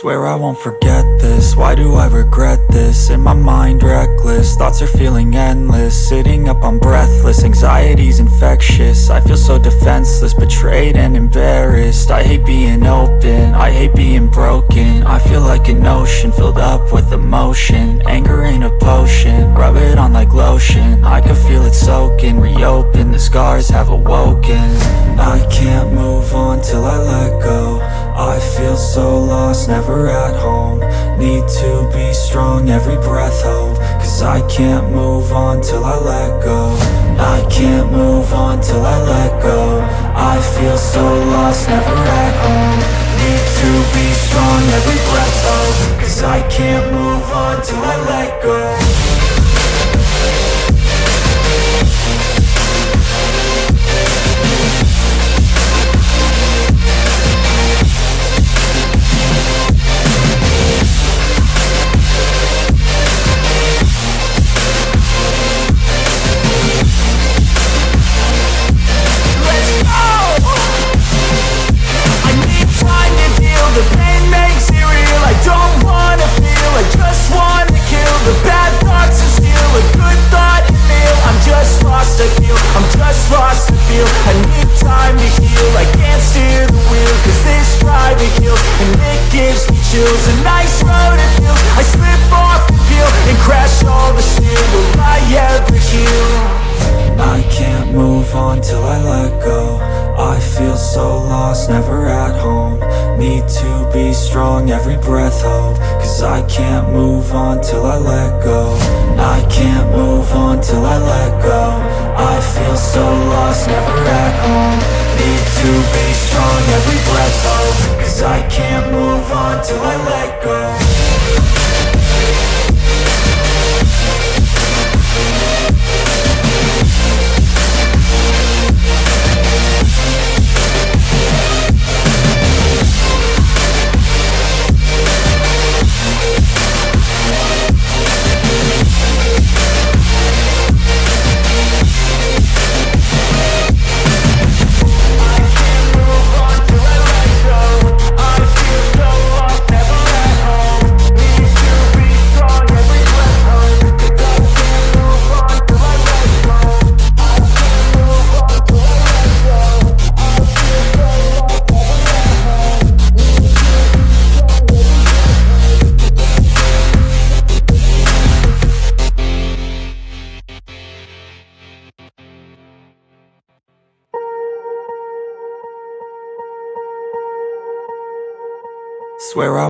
Swear I won't forget this, why do I regret this? In my mind reckless, thoughts are feeling endless. Sitting up, I'm breathless, anxiety's infectious. I feel so defenseless, betrayed and embarrassed. I hate being open, I hate being broken. I feel like an ocean, filled up with emotion. Anger ain't a potion, rub it on like lotion. I can feel it soaking, reopen, the scars have awoken. I can't move on till I let go. I feel so lost, never at home. Need to be strong, every breath hope. Cause I can't move on till I let go. I can't move on till I let go. I feel so lost, never at home. Need to be strong, every breath hope. Cause I can't move on till I let go. The pain makes it real, I don't wanna feel, I just wanna kill the bad thoughts and steal a good thought and feel. I'm just lost to feel, I'm just lost to feel. I need time to heal, I can't steer the wheel. Cause this drive it kills, and it gives me chills. A nice road it feels, I slip off the peel and crash all the steel. Will I ever heal? I can't move on till I let go. I feel so lost, never at home. Need to be strong, every breath hope. Cause I can't move on till I let go. I can't move on till I let go. I feel so lost, never at home. Need to be strong, every breath hope. Cause I can't move on till I let go. Swear I